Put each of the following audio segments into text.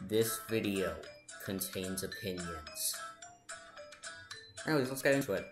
This video contains opinions. Anyways, let's get into it.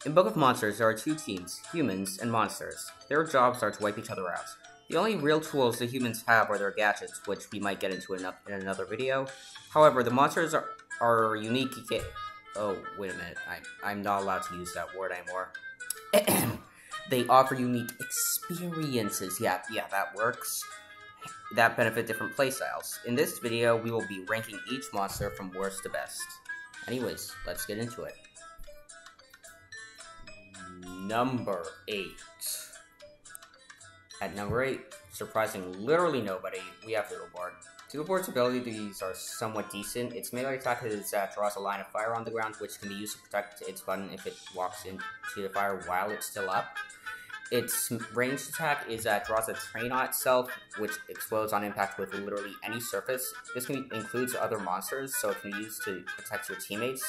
In Book of Monsters, there are two teams, humans and monsters. Their jobs are to wipe each other out. The only real tools the humans have are their gadgets, which we might get into in another video. However, the monsters are unique. Oh, wait a minute. I'm not allowed to use that word anymore. They offer unique experiences. Yeah, that works. That benefit different playstyles. In this video, we will be ranking each monster from worst to best. Anyways, let's get into it. Number 8. At number 8, surprising literally nobody, we have Blueboard. Blueboard's abilities are somewhat decent. Its melee attack is that draws a line of fire on the ground, which can be used to protect its button if it walks into the fire while it's still up. Its ranged attack is that draws a train on itself, which explodes on impact with literally any surface. This includes other monsters, so it can be used to protect your teammates.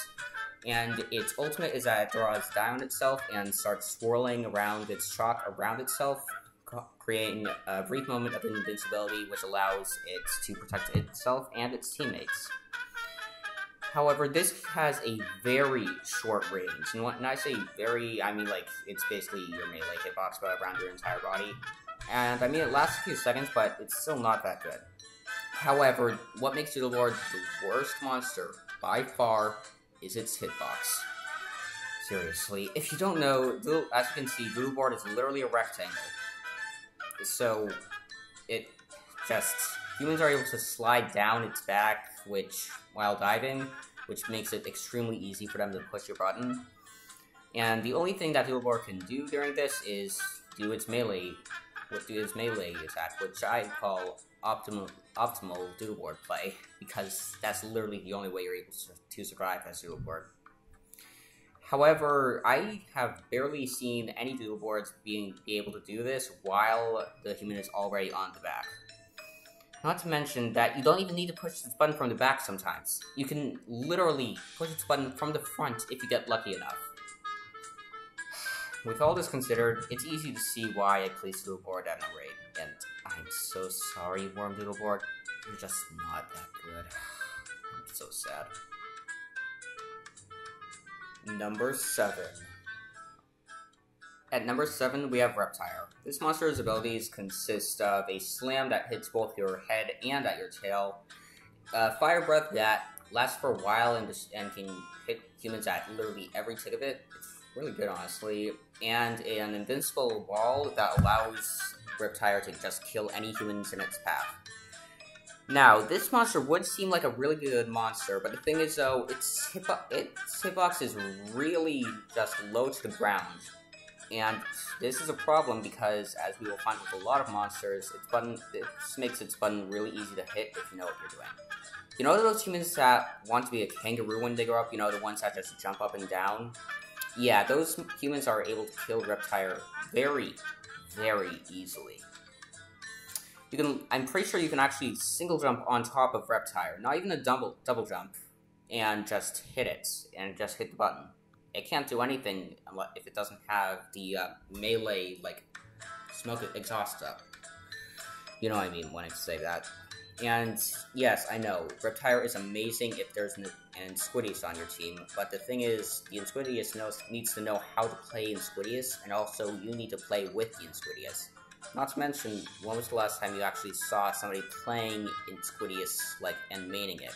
And its ultimate is that it draws down itself and starts swirling around its chalk around itself, creating a brief moment of invincibility, which allows it to protect itself and its teammates. However, this has a very short range, and when I say very, I mean like it's basically your melee hitbox, but around your entire body. And I mean it lasts a few seconds, but it's still not that good. However, what makes Blueboard the worst monster by far is its hitbox. Seriously, if you don't know, as you can see, Blueboard is literally a rectangle. So, humans are able to slide down its back, while diving, which makes it extremely easy for them to push your button. And the only thing that Blueboard can do during this is do its melee attack, which I call optimal Blueboard play, because that's literally the only way you're able to survive as Blueboard. However, I have barely seen any Blueboards be able to do this while the human is already on the back. Not to mention that you don't even need to push this button from the back sometimes. You can literally push this button from the front if you get lucky enough. With all this considered, it's easy to see why I placed Blueboard at number 8, and I'm so sorry, Worm Blueboard. You're just not that good. I'm so sad. Number 7. At number 7, we have Reptile. This monster's abilities consist of a slam that hits both your head and at your tail, fire breath that lasts for a while and can hit humans at literally every tick of it. It's really good, honestly. And an invincible wall that allows Reptile to just kill any humans in its path. Now, this monster would seem like a really good monster, but the thing is, though, its hitbox is really just low to the ground. And this is a problem because, as we will find with a lot of monsters, this makes its button really easy to hit if you know what you're doing. You know those humans that want to be a kangaroo when they grow up? You know, the ones that just jump up and down? Yeah, those humans are able to kill Reptile very, very easily. I'm pretty sure you can actually single jump on top of Reptile, not even a double jump, and just hit it, and just hit the button. It can't do anything if it doesn't have the melee, smoke exhaust up. You know what I mean when I say that. And yes, I know, Reptile is amazing if there's an Squidius on your team, but the thing is, the Squidius needs to know how to play in Squidius, and also you need to play with the Squidius. Not to mention, when was the last time you actually saw somebody playing in Squidius, and maining it?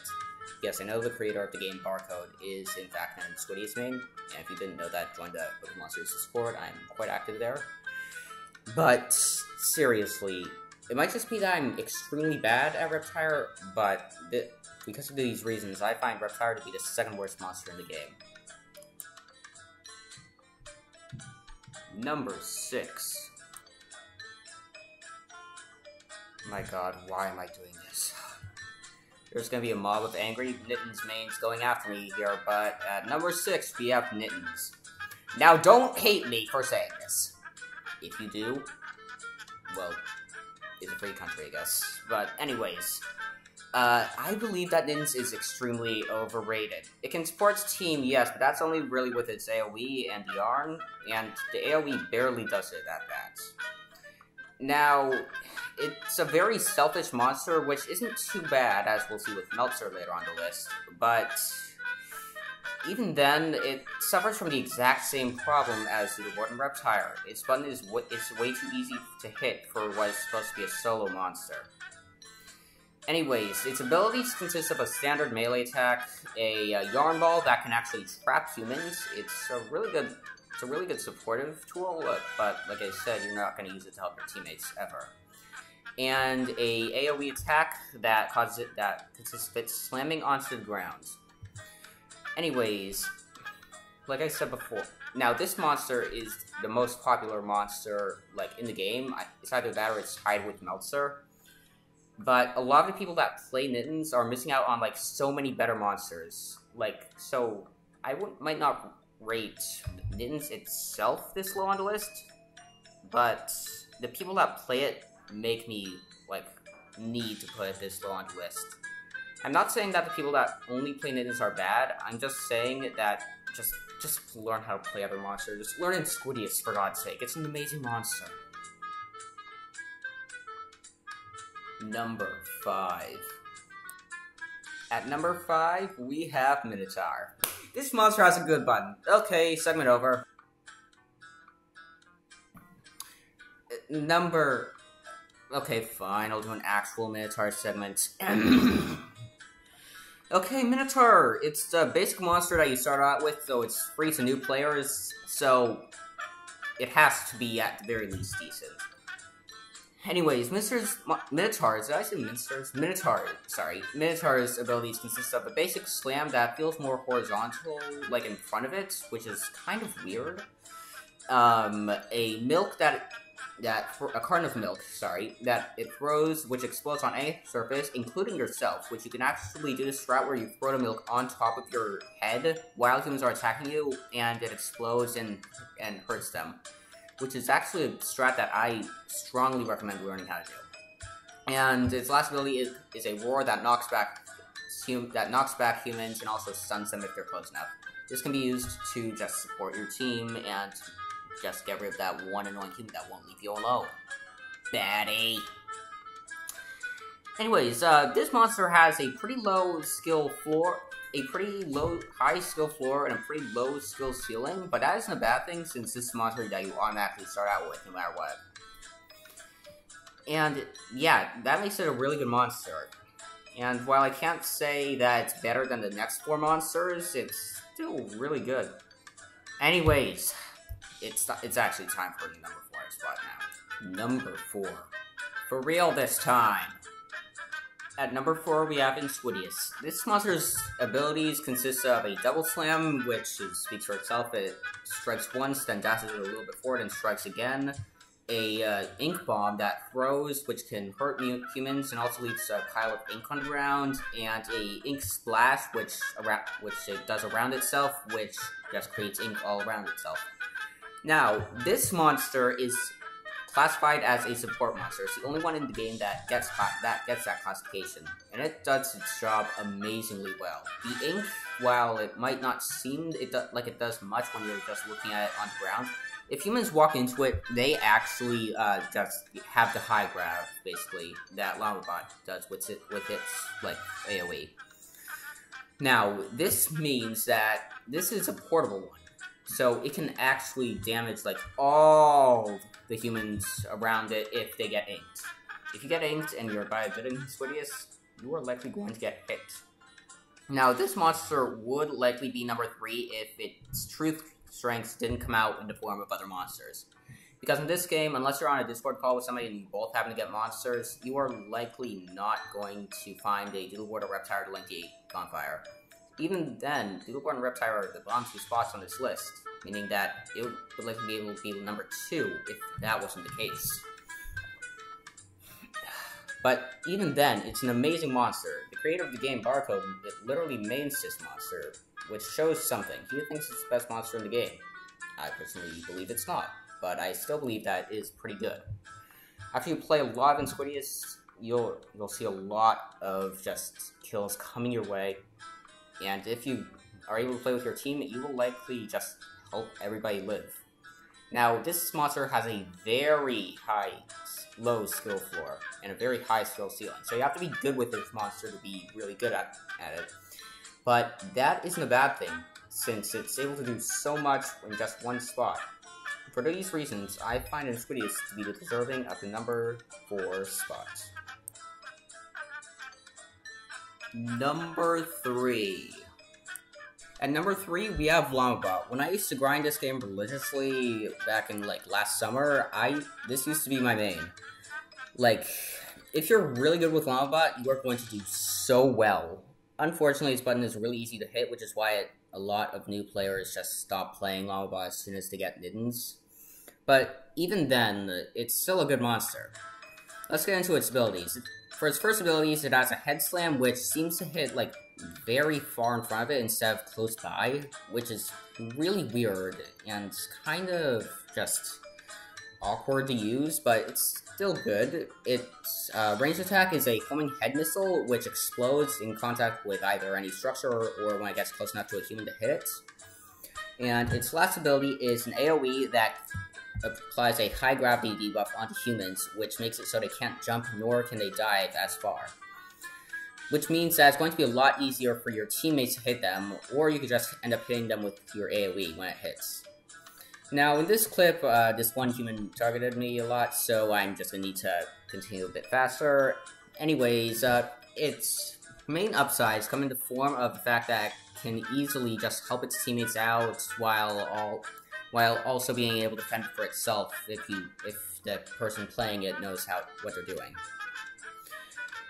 Yes, I know the creator of the game, Barcode, is in fact an Squidius main, and if you didn't know that, join the Book of Monsters Discord. I'm quite active there. But, seriously, it might just be that I'm extremely bad at Reptile, but because of these reasons, I find Reptile to be the second worst monster in the game. Number 6. My god, why am I doing this? There's gonna be a mob of angry Nintends mains going after me here, but at number 6, we have Nintends. Now, don't hate me for saying this. If you do, well, it's a free country, I guess. But anyways, I believe that Nintends is extremely overrated. It can support team, yes, but that's only really with its AoE and the Yarn, and the AoE barely does it at that. Now, it's a very selfish monster, which isn't too bad, as we'll see with Meltzer later on the list, but even then, it suffers from the exact same problem as Blueboard and Reptile. Its button is way too easy to hit for what is supposed to be a solo monster. Anyways, its abilities consist of a standard melee attack, a yarn ball that can actually trap humans. It's a really good supportive tool, but like I said, you're not going to use it to help your teammates ever. And a AoE attack that consists of it slamming onto the ground. Anyways, like I said before, now this monster is the most popular monster like in the game. It's either that or it's tied with Meltzer. But a lot of the people that play Nintends are missing out on like so many better monsters. Like, so I might not rate Nintends itself this low on the list, but the people that play it make me like need to put it this low on the list. I'm not saying that the people that only play Nintends are bad. I'm just saying that just learn how to play other monsters. Just learn Squidius, for God's sake. It's an amazing monster. Number 5. At number 5, we have Minotaur. This monster has a good button. Okay, segment over. Okay, fine, I'll do an actual Minotaur segment. Okay, Minotaur. It's the basic monster that you start out with, so it's free to new players, so it has to be at the very least decent. Anyways, Minotaur's abilities consist of a basic slam that feels more horizontal, like in front of it, which is kind of weird. A carton of milk, that it throws, which explodes on any surface, including yourself, which you can actually do this strat where you throw the milk on top of your head while humans are attacking you, and it explodes and hurts them. Which is actually a strat that I strongly recommend learning how to do. And its last ability is a roar that knocks back humans and also stuns them if they're close enough. This can be used to just support your team and just get rid of that one annoying human that won't leave you alone. Baddie. Anyways, this monster has a pretty high skill floor, and a pretty low skill ceiling, but that isn't a bad thing since this is a monster that you automatically start out with, no matter what. And yeah, that makes it a really good monster. And while I can't say that it's better than the next 4 monsters, it's still really good. Anyways, it's actually time for the number 4 spot now. Number 4. For real this time. At number 4, we have Squidius. This monster's abilities consist of a double slam, which speaks for itself. It strikes once, then dashes it a little bit forward and strikes again. A ink bomb that throws, which can hurt humans and also leaves a pile of ink on the ground, and a ink splash, which it does around itself, which just creates ink all around itself. Now, this monster is classified as a support monster. It's the only one in the game that gets that classification, and it does its job amazingly well. The ink, while it might not seem like it does much when you're just looking at it on the ground, if humans walk into it, they actually just have the high grab, basically, that Lavabot does with its like AoE. Now, this means that this is a portable one. So it can actually damage like all the humans around it if they get inked. If you get inked and you're by a bit Squidius, you are likely going to get hit. Now this monster would likely be number 3 if its true strengths didn't come out in the form of other monsters. Because in this game, unless you're on a Discord call with somebody and you both happen to get monsters, you are likely not going to find a Blueboard or Reptile to link the bonfire. Even then, Blueboard and Reptile are the bottom 2 spots on this list, meaning that it would likely be able to be number 2 if that wasn't the case. But even then, it's an amazing monster. The creator of the game, Barcode, literally mains this monster, which shows something. He thinks it's the best monster in the game. I personally believe it's not, but I still believe that is pretty good. After you play a lot of Squidius, you'll see a lot of just kills coming your way. And if you are able to play with your team, you will likely just help everybody live. Now, this monster has a very low skill floor and a very high skill ceiling, so you have to be good with this monster to be really good at it. But that isn't a bad thing, since it's able to do so much in just one spot. For these reasons, I find Insquidius to be deserving of the number 4 spot. Number 3. At number 3, we have Lavabot. When I used to grind this game religiously back in, last summer, this used to be my main. If you're really good with Lavabot, you are going to do so well. Unfortunately, this button is really easy to hit, which is why a lot of new players just stop playing Lavabot as soon as they get Nintends. But even then, it's still a good monster. Let's get into its abilities. For its first abilities, it has a head slam, which seems to hit, very far in front of it instead of close by, which is really weird and kind of just awkward to use, but it's still good. Its ranged attack is a homing head missile, which explodes in contact with either any structure or when it gets close enough to a human to hit it. And its last ability is an AoE that applies a high gravity debuff onto humans, which makes it so they can't jump nor can they dive as far. Which means that it's going to be a lot easier for your teammates to hit them, or you could just end up hitting them with your AoE when it hits. Now, in this clip, this one human targeted me a lot, so I'm just going to need to continue a bit faster. Anyways, its main upsides come in the form of the fact that it can easily just help its teammates out while also being able to fend for itself if the person playing it knows what they're doing.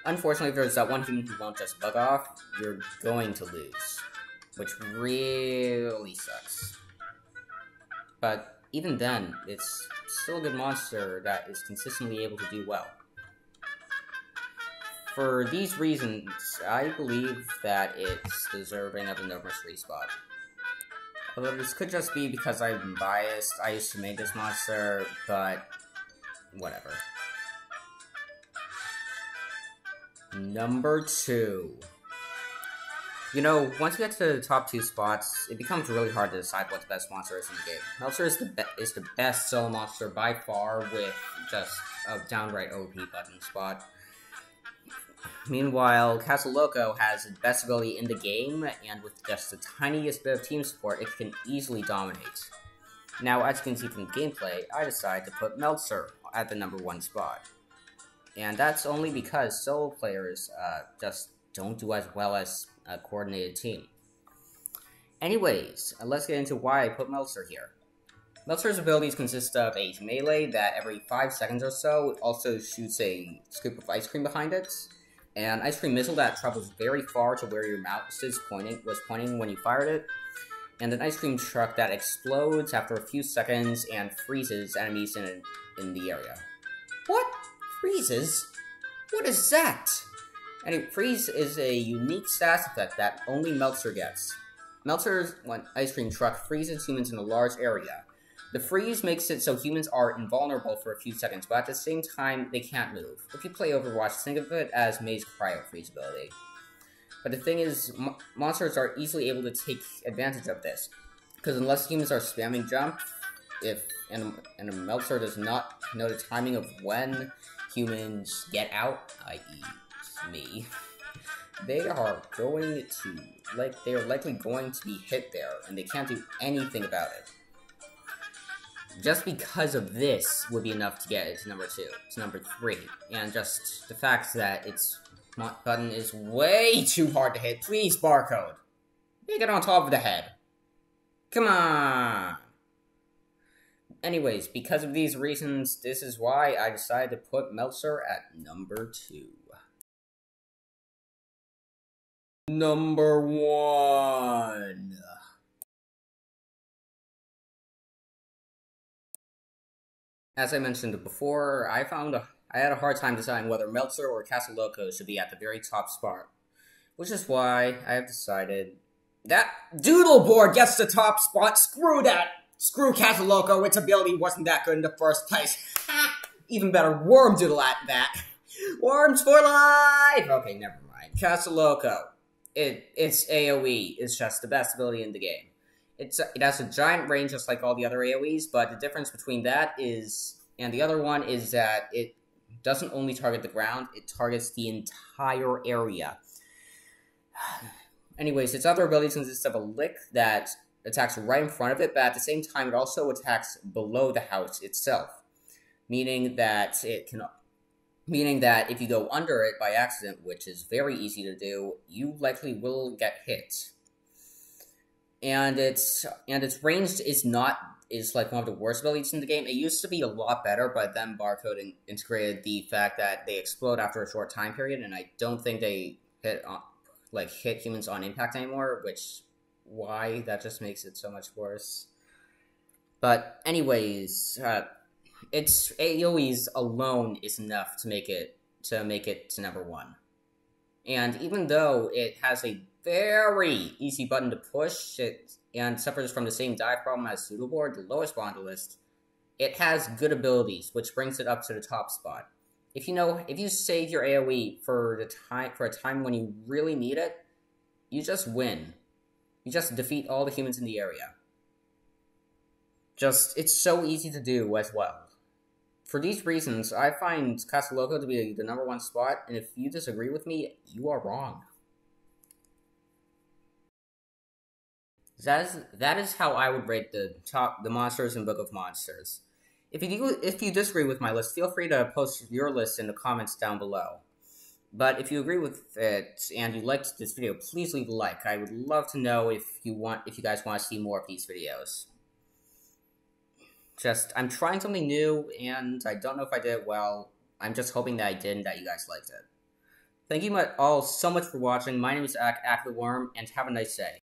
Unfortunately, if there's that one human who won't just bug off, you're going to lose, which really sucks. But even then, it's still a good monster that is consistently able to do well. For these reasons, I believe that it's deserving of a number 3 spot. Although this could just be because I'm biased. I used to make this monster, but whatever. Number 2. You know, once you get to the top 2 spots, it becomes really hard to decide what the best monster is in the game. Meltzer is the best solo monster by far, with just a downright OP button spot. Meanwhile, Castle Loco has the best ability in the game, and with just the tiniest bit of team support, it can easily dominate. Now, as you can see from the gameplay, I decided to put Meltzer at the number 1 spot. And that's only because solo players just don't do as well as a coordinated team. Anyways, let's get into why I put Meltzer here. Meltzer's abilities consist of a melee that every 5 seconds or so also shoots a scoop of ice cream behind it, an ice cream missile that travels very far to where your mouse was pointing when you fired it, and an ice cream truck that explodes after a few seconds and freezes enemies in the area. What? Freezes? What is that? Anyway, freeze is a unique status effect that only Meltzer gets. Meltzer's ice cream truck freezes humans in a large area. The freeze makes it so humans are invulnerable for a few seconds, but at the same time, they can't move. If you play Overwatch, think of it as May's cryo freeze ability. But the thing is, monsters are easily able to take advantage of this, because unless humans are spamming jump, and a Meltzer does not know the timing of when humans get out, i.e. me, they are likely going to be hit there, and they can't do anything about it. Just because of this would be enough to get it to number 2, to number 3, and just the fact that its button is way too hard to hit. Please, barcode, make it on top of the head. Come on! Anyways, because of these reasons, this is why I decided to put Meltzer at number 2. Number 1. As I mentioned before, I had a hard time deciding whether Meltzer or Castle Loco should be at the very top spot, which is why I have decided that Doodleboard gets the top spot. Screw that! Screw Castle Loco, its ability wasn't that good in the first place. Even better, Worm Doodle at that. Worms for life! Okay, never mind. Castle Loco. Its AoE is just the best ability in the game. it has a giant range just like all the other AoEs, but the difference between that is, and the other one is that it doesn't only target the ground, it targets the entire area. Anyways, its other ability consists of a lick that attacks right in front of it, but at the same time it also attacks below the house itself. Meaning that if you go under it by accident, which is very easy to do, you likely will get hit. And its ranged is like one of the worst abilities in the game. It used to be a lot better, but then Barcode integrated the fact that they explode after a short time period, and I don't think they hit humans on impact anymore, why that just makes it so much worse. But anyways, its AoEs alone is enough to make it to number 1. And even though it has a very easy button to push, and suffers from the same dive problem as Blueboard, the lowest one on the list, it has good abilities, which brings it up to the top spot. If you save your AoE for a time when you really need it, you just win. You just defeat all the humans in the area. It's so easy to do as well. For these reasons, I find Casa Loco to be the number 1 spot, and if you disagree with me, you are wrong. That is how I would rate the monsters in Book of Monsters. If you disagree with my list, feel free to post your list in the comments down below. But if you agree with it and you liked this video, please leave a like. I would love to know if you guys want to see more of these videos. I'm trying something new, and I don't know if I did it well. I'm just hoping that I did and that you guys liked it. Thank you all so much for watching. My name is Ack the Worm, and have a nice day.